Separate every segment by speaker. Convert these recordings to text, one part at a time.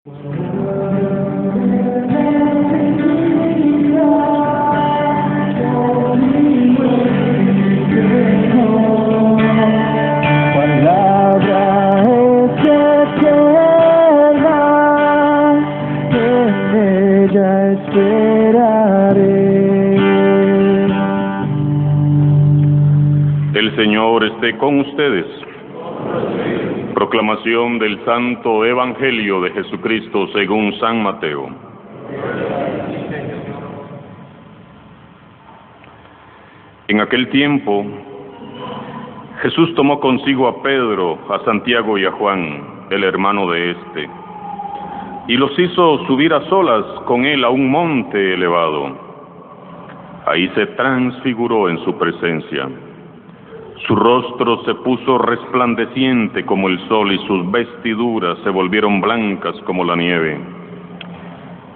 Speaker 1: El Señor esté con ustedes. Proclamación del Santo Evangelio de Jesucristo según San Mateo. En aquel tiempo, Jesús tomó consigo a Pedro, a Santiago y a Juan, el hermano de éste, y los hizo subir a solas con él a un monte elevado. Ahí se transfiguró en su presencia. Su rostro se puso resplandeciente como el sol y sus vestiduras se volvieron blancas como la nieve.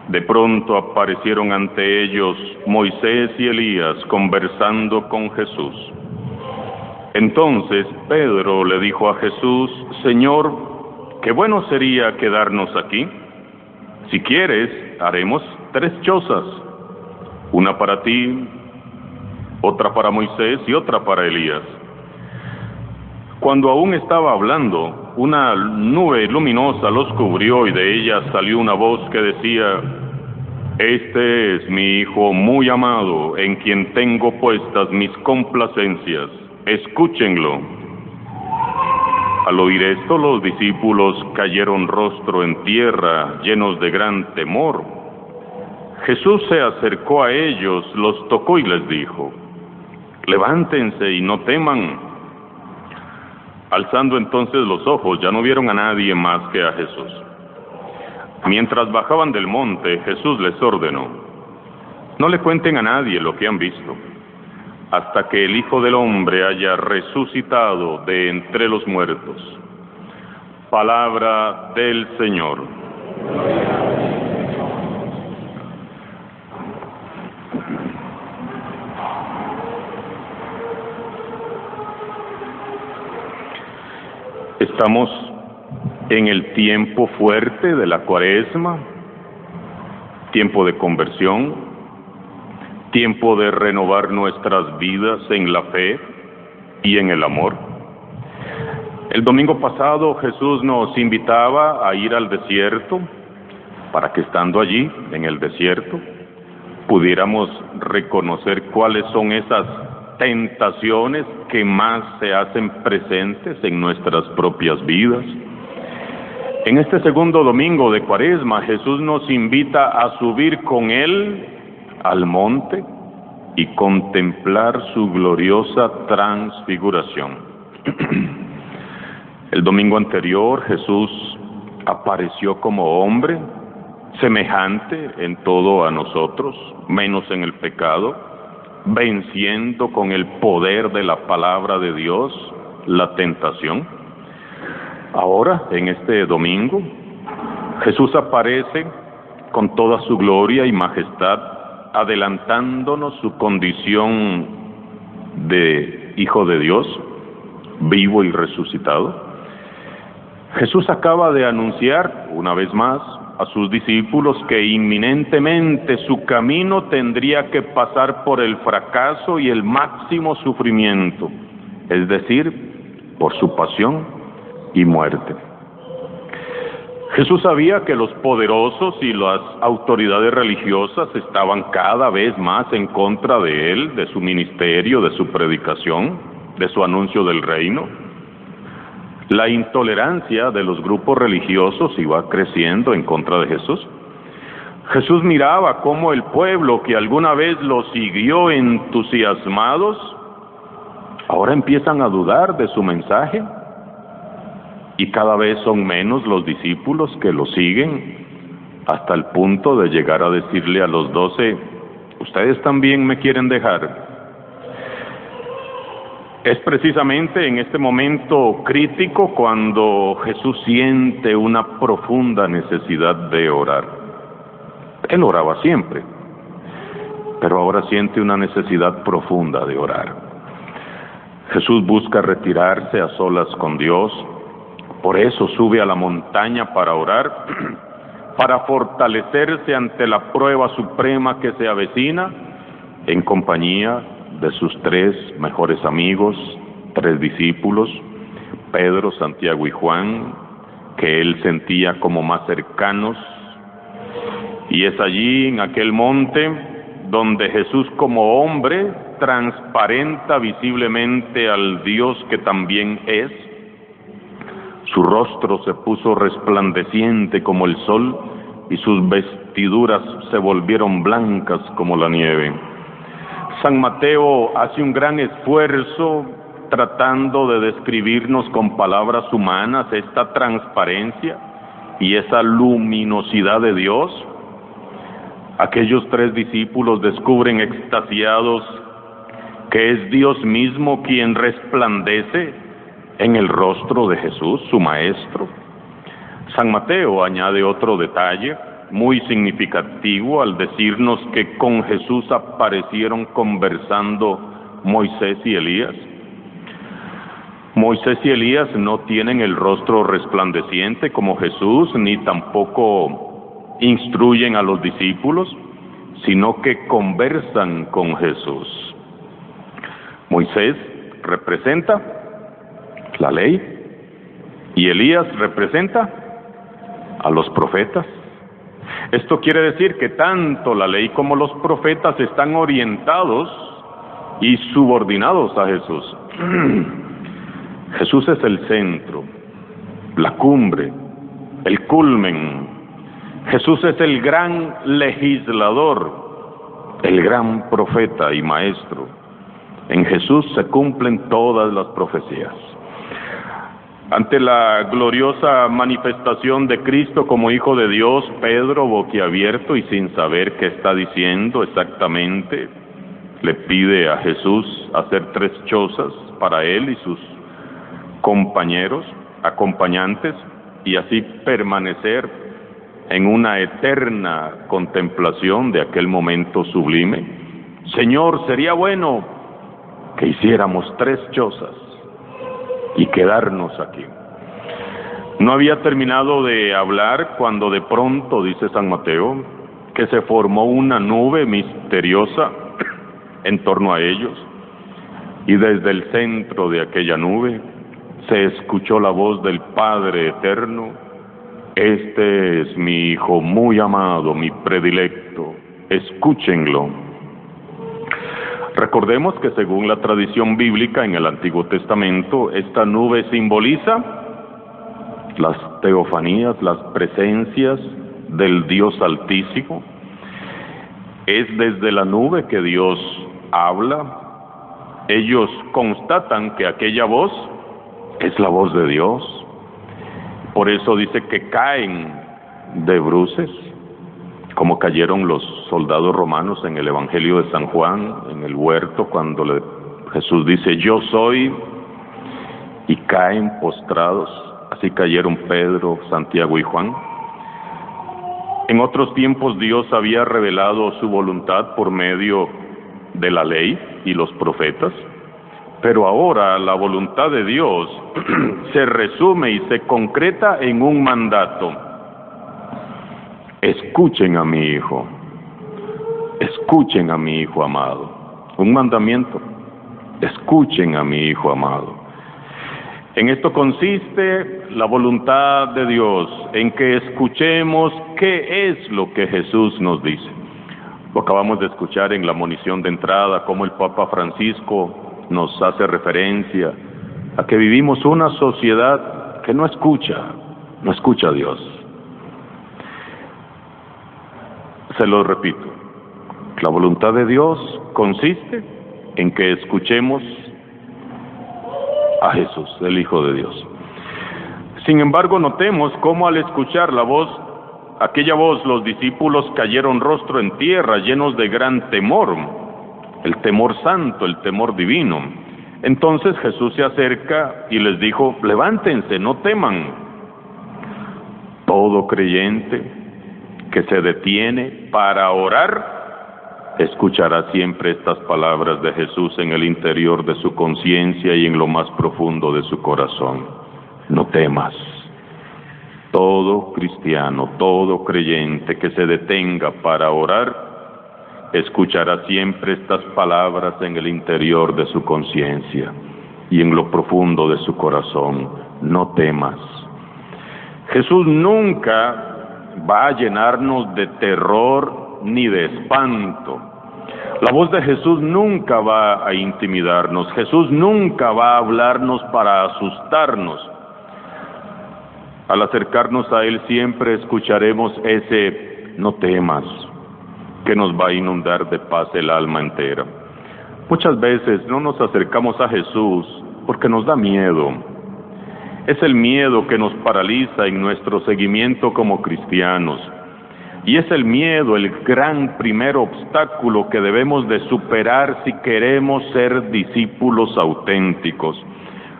Speaker 1: De pronto aparecieron ante ellos Moisés y Elías conversando con Jesús. Entonces Pedro le dijo a Jesús: Señor, qué bueno sería quedarnos aquí. Si quieres, haremos 3 chozas, una para ti, otra para Moisés y otra para Elías. Cuando aún estaba hablando, una nube luminosa los cubrió y de ella salió una voz que decía: Este es mi Hijo muy amado, en quien tengo puestas mis complacencias. Escúchenlo. Al oír esto, los discípulos cayeron rostro en tierra, llenos de gran temor. Jesús se acercó a ellos, los tocó y les dijo: Levántense y no teman. Alzando entonces los ojos, ya no vieron a nadie más que a Jesús. Mientras bajaban del monte, Jesús les ordenó: No le cuenten a nadie lo que han visto, hasta que el Hijo del Hombre haya resucitado de entre los muertos. Palabra del Señor. Estamos en el tiempo fuerte de la Cuaresma, tiempo de conversión, tiempo de renovar nuestras vidas en la fe y en el amor. El domingo pasado Jesús nos invitaba a ir al desierto para que, estando allí en el desierto, pudiéramos reconocer cuáles son esas tentaciones que más se hacen presentes en nuestras propias vidas. En este segundo domingo de Cuaresma, Jesús nos invita a subir con Él al monte y contemplar su gloriosa transfiguración. El domingo anterior, Jesús apareció como hombre, semejante en todo a nosotros, menos en el pecado, venciendo con el poder de la palabra de Dios la tentación. Ahora, en este domingo, Jesús aparece con toda su gloria y majestad, adelantándonos su condición de Hijo de Dios, vivo y resucitado. Jesús acaba de anunciar, una vez más, a sus discípulos que inminentemente su camino tendría que pasar por el fracaso y el máximo sufrimiento, es decir, por su pasión y muerte. Jesús sabía que los poderosos y las autoridades religiosas estaban cada vez más en contra de él, de su ministerio, de su predicación, de su anuncio del reino. La intolerancia de los grupos religiosos iba creciendo en contra de Jesús. Jesús miraba cómo el pueblo que alguna vez lo siguió entusiasmados, ahora empiezan a dudar de su mensaje, y cada vez son menos los discípulos que lo siguen, hasta el punto de llegar a decirle a los 12, ¿ustedes también me quieren dejar? Es precisamente en este momento crítico cuando Jesús siente una profunda necesidad de orar. Él oraba siempre, pero ahora siente una necesidad profunda de orar. Jesús busca retirarse a solas con Dios, por eso sube a la montaña para orar, para fortalecerse ante la prueba suprema que se avecina, en compañía de sus 3 mejores amigos, 3 discípulos, Pedro, Santiago y Juan, que él sentía como más cercanos. Y es allí, en aquel monte, donde Jesús como hombre transparenta visiblemente al Dios que también es. Su rostro se puso resplandeciente como el sol y sus vestiduras se volvieron blancas como la nieve. San Mateo hace un gran esfuerzo tratando de describirnos con palabras humanas esta transparencia y esa luminosidad de Dios. Aquellos 3 discípulos descubren extasiados que es Dios mismo quien resplandece en el rostro de Jesús, su maestro. San Mateo añade otro detalle muy significativo al decirnos que con Jesús aparecieron conversando Moisés y Elías. Moisés y Elías no tienen el rostro resplandeciente como Jesús, ni tampoco instruyen a los discípulos, sino que conversan con Jesús. Moisés representa la ley y Elías representa a los profetas. Esto quiere decir que tanto la ley como los profetas están orientados y subordinados a Jesús. Jesús es el centro, la cumbre, el culmen. Jesús es el gran legislador, el gran profeta y maestro. En Jesús se cumplen todas las profecías. Ante la gloriosa manifestación de Cristo como Hijo de Dios, Pedro, boquiabierto y sin saber qué está diciendo exactamente, le pide a Jesús hacer 3 chozas para él y sus compañeros, acompañantes, y así permanecer en una eterna contemplación de aquel momento sublime. Señor, sería bueno que hiciéramos 3 chozas y quedarnos aquí. No había terminado de hablar cuando de pronto, dice San Mateo, que se formó una nube misteriosa en torno a ellos, y desde el centro de aquella nube se escuchó la voz del Padre Eterno: este es mi Hijo muy amado, mi predilecto, escúchenlo. Recordemos que según la tradición bíblica en el Antiguo Testamento, esta nube simboliza las teofanías, las presencias del Dios Altísimo. Es desde la nube que Dios habla. Ellos constatan que aquella voz es la voz de Dios. Por eso dice que caen de bruces, como cayeron los soldados romanos en el Evangelio de San Juan, en el huerto, cuando Jesús dice: yo soy, y caen postrados. Así cayeron Pedro, Santiago y Juan. En otros tiempos Dios había revelado su voluntad por medio de la ley y los profetas, pero ahora la voluntad de Dios se resume y se concreta en un mandato: escuchen a mi Hijo, escuchen a mi Hijo amado. Un mandamiento: escuchen a mi Hijo amado. En esto consiste la voluntad de Dios, en que escuchemos qué es lo que Jesús nos dice. Lo acabamos de escuchar en la monición de entrada, como el Papa Francisco nos hace referencia a que vivimos una sociedad que no escucha a Dios. Se lo repito, la voluntad de Dios consiste en que escuchemos a Jesús, el Hijo de Dios. Sin embargo, notemos cómo al escuchar la voz, aquella voz, los discípulos cayeron rostro en tierra, llenos de gran temor, el temor santo, el temor divino. Entonces Jesús se acerca y les dijo: levántense, no teman. Todo creyente que se detiene para orar escuchará siempre estas palabras de Jesús en el interior de su conciencia y en lo más profundo de su corazón: no temas. Todo cristiano, todo creyente que se detenga para orar, escuchará siempre estas palabras en el interior de su conciencia y en lo profundo de su corazón: no temas. Jesús nunca va a llenarnos de terror ni de espanto. La voz de Jesús nunca va a intimidarnos. Jesús nunca va a hablarnos para asustarnos. Al acercarnos a Él siempre escucharemos ese no temas, que nos va a inundar de paz el alma entera. Muchas veces no nos acercamos a Jesús porque nos da miedo. Es el miedo que nos paraliza en nuestro seguimiento como cristianos. Y es el miedo el gran primer obstáculo que debemos de superar si queremos ser discípulos auténticos.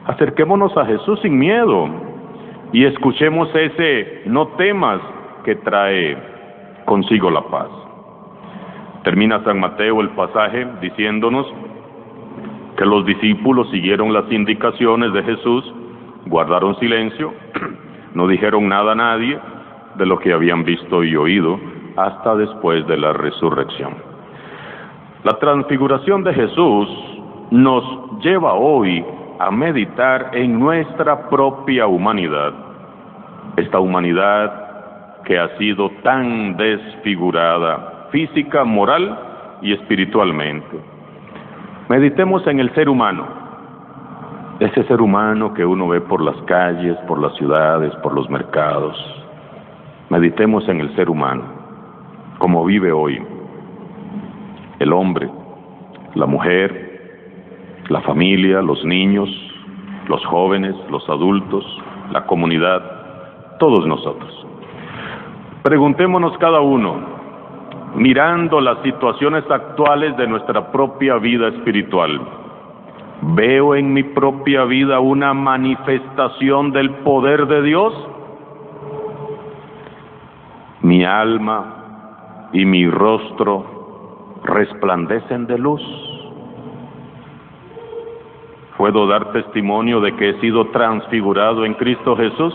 Speaker 1: Acerquémonos a Jesús sin miedo y escuchemos ese no temas que trae consigo la paz. Termina San Mateo el pasaje diciéndonos que los discípulos siguieron las indicaciones de Jesús, guardaron silencio, no dijeron nada a nadie de lo que habían visto y oído hasta después de la resurrección. La transfiguración de Jesús nos lleva hoy a meditar en nuestra propia humanidad, esta humanidad que ha sido tan desfigurada física, moral y espiritualmente. Meditemos en el ser humano, ese ser humano que uno ve por las calles, por las ciudades, por los mercados. Meditemos en el ser humano, como vive hoy el hombre, la mujer, la familia, los niños, los jóvenes, los adultos, la comunidad, todos nosotros. Preguntémonos cada uno, mirando las situaciones actuales de nuestra propia vida espiritual: ¿veo en mi propia vida una manifestación del poder de Dios? ¿Mi alma y mi rostro resplandecen de luz? ¿Puedo dar testimonio de que he sido transfigurado en Cristo Jesús?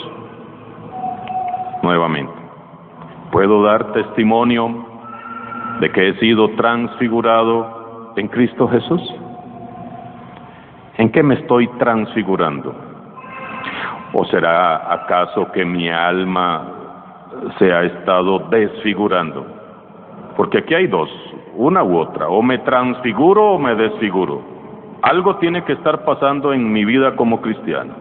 Speaker 1: Nuevamente, ¿puedo dar testimonio de que he sido transfigurado en Cristo Jesús? ¿En qué me estoy transfigurando? ¿O será acaso que mi alma se ha estado desfigurando? Porque aquí hay dos, una u otra: o me transfiguro o me desfiguro. Algo tiene que estar pasando en mi vida como cristiano.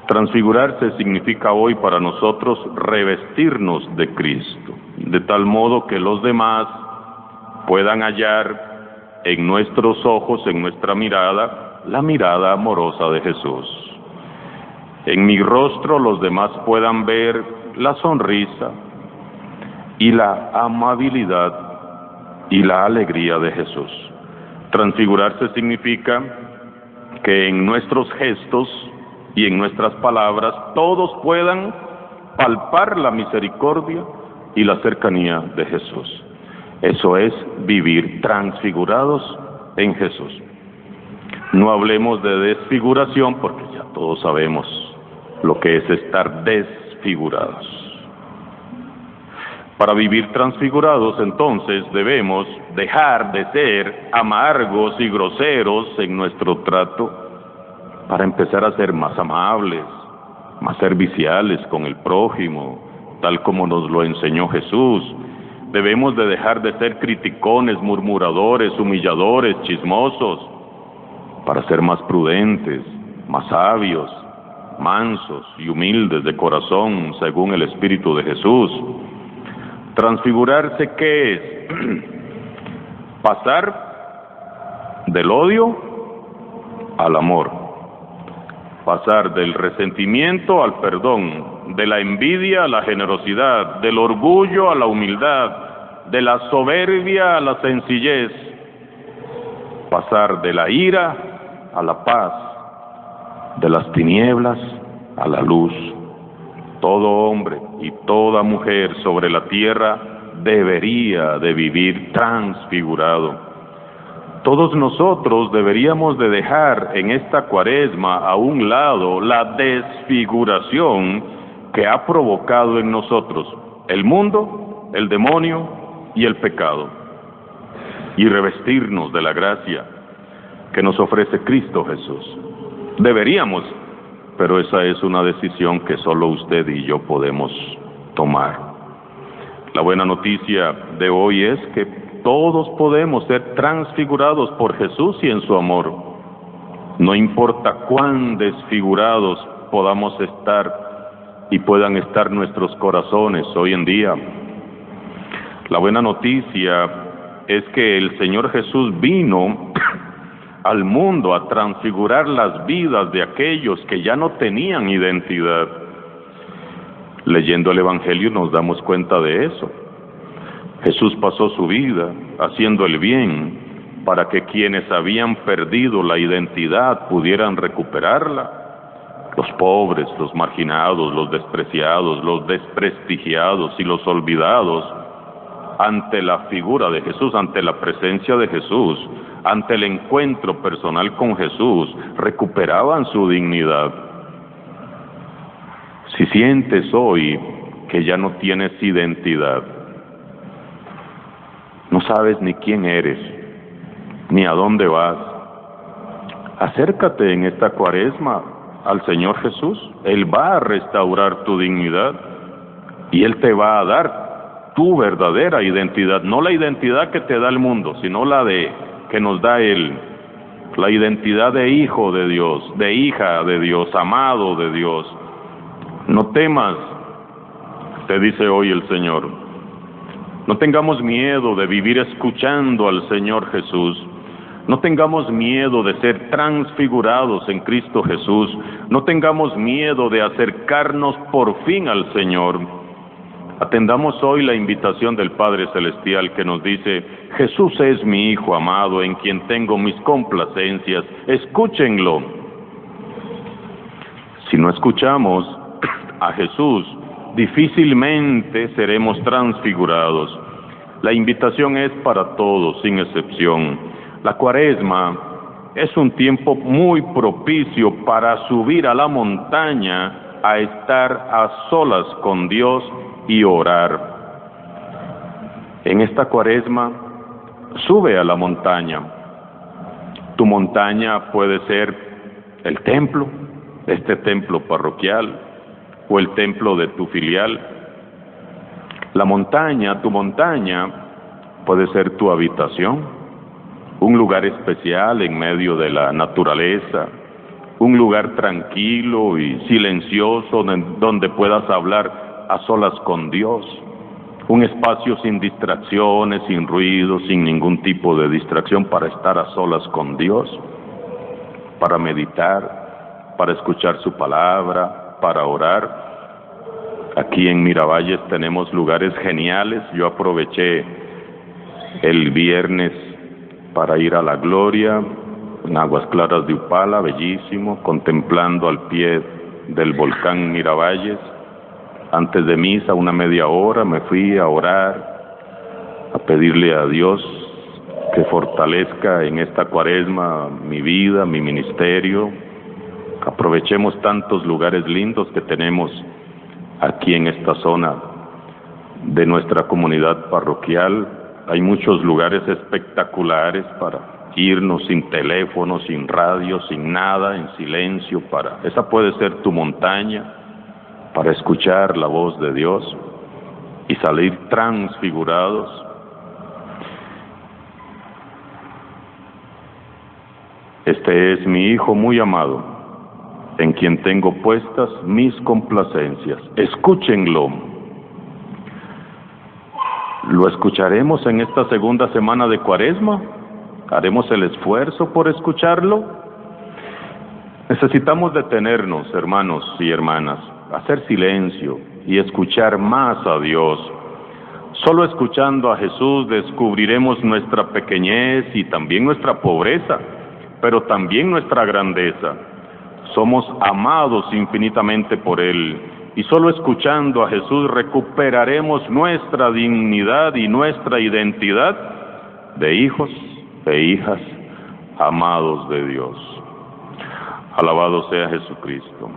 Speaker 1: Transfigurarse significa hoy para nosotros revestirnos de Cristo, de tal modo que los demás puedan hallar en nuestros ojos, en nuestra mirada, la mirada amorosa de Jesús. En mi rostro los demás puedan ver la sonrisa y la amabilidad y la alegría de Jesús. Transfigurarse significa que en nuestros gestos y en nuestras palabras todos puedan palpar la misericordia y la cercanía de Jesús. Eso es vivir transfigurados en Jesús. No hablemos de desfiguración porque ya todos sabemos lo que es estar desfigurados. Para vivir transfigurados, entonces, debemos dejar de ser amargos y groseros en nuestro trato para empezar a ser más amables, más serviciales con el prójimo, tal como nos lo enseñó Jesús. Debemos de dejar de ser criticones, murmuradores, humilladores, chismosos, para ser más prudentes, más sabios, mansos y humildes de corazón, según el Espíritu de Jesús. Transfigurarse, ¿qué es? Pasar del odio al amor, pasar del resentimiento al perdón, de la envidia a la generosidad, del orgullo a la humildad, de la soberbia a la sencillez, pasar de la ira a la paz, de las tinieblas a la luz. Todo hombre y toda mujer sobre la tierra debería de vivir transfigurado. Todos nosotros deberíamos de dejar en esta Cuaresma a un lado la desfiguración que ha provocado en nosotros el mundo, el demonio y el pecado, y revestirnos de la gracia que nos ofrece Cristo Jesús. Deberíamos, pero esa es una decisión que solo usted y yo podemos tomar. La buena noticia de hoy es que todos podemos ser transfigurados por Jesús y en su amor. No importa cuán desfigurados podamos estar y puedan estar nuestros corazones hoy en día. La buena noticia es que el Señor Jesús vino al mundo a transfigurar las vidas de aquellos que ya no tenían identidad. Leyendo el Evangelio nos damos cuenta de eso. Jesús pasó su vida haciendo el bien para que quienes habían perdido la identidad pudieran recuperarla. Los pobres, los marginados, los despreciados, los desprestigiados y los olvidados, ante la figura de Jesús, ante la presencia de Jesús, ante el encuentro personal con Jesús, recuperaban su dignidad. Si sientes hoy que ya no tienes identidad, no sabes ni quién eres, ni a dónde vas, acércate en esta Cuaresma al Señor Jesús. Él va a restaurar tu dignidad y Él te va a dar tu verdadera identidad, no la identidad que te da el mundo, sino la que nos da Él, la identidad de hijo de Dios, de hija de Dios, amado de Dios. No temas, te dice hoy el Señor. No tengamos miedo de vivir escuchando al Señor Jesús. No tengamos miedo de ser transfigurados en Cristo Jesús. No tengamos miedo de acercarnos por fin al Señor. Atendamos hoy la invitación del Padre Celestial que nos dice: Jesús es mi Hijo amado, en quien tengo mis complacencias, escúchenlo. Si no escuchamos a Jesús, difícilmente seremos transfigurados. La invitación es para todos, sin excepción. La Cuaresma es un tiempo muy propicio para subir a la montaña a estar a solas con Dios y orar. En esta Cuaresma, sube a la montaña. Tu montaña puede ser el templo, este templo parroquial, o el templo de tu filial. La montaña, tu montaña, puede ser tu habitación, un lugar especial en medio de la naturaleza, un lugar tranquilo y silencioso donde puedas hablar a solas con Dios, un espacio sin distracciones, sin ruido, sin ningún tipo de distracción, para estar a solas con Dios, para meditar, para escuchar su palabra, para orar. Aquí en Miravalles tenemos lugares geniales. Yo aproveché el viernes para ir a la Gloria, en Aguas Claras de Upala, bellísimo, contemplando al pie del volcán Miravalles. Antes de misa, una media hora, me fui a orar, a pedirle a Dios que fortalezca en esta Cuaresma mi vida, mi ministerio. Aprovechemos tantos lugares lindos que tenemos aquí en esta zona de nuestra comunidad parroquial. Hay muchos lugares espectaculares para irnos sin teléfono, sin radio, sin nada, en silencio. Esa puede ser tu montaña, para escuchar la voz de Dios y salir transfigurados. Este es mi Hijo muy amado, en quien tengo puestas mis complacencias. Escúchenlo. ¿Lo escucharemos en esta segunda semana de Cuaresma? ¿Haremos el esfuerzo por escucharlo? Necesitamos detenernos, hermanos y hermanas, hacer silencio y escuchar más a Dios. Solo escuchando a Jesús descubriremos nuestra pequeñez y también nuestra pobreza, pero también nuestra grandeza. Somos amados infinitamente por Él, y solo escuchando a Jesús recuperaremos nuestra dignidad y nuestra identidad de hijos e hijas amados de Dios. Alabado sea Jesucristo.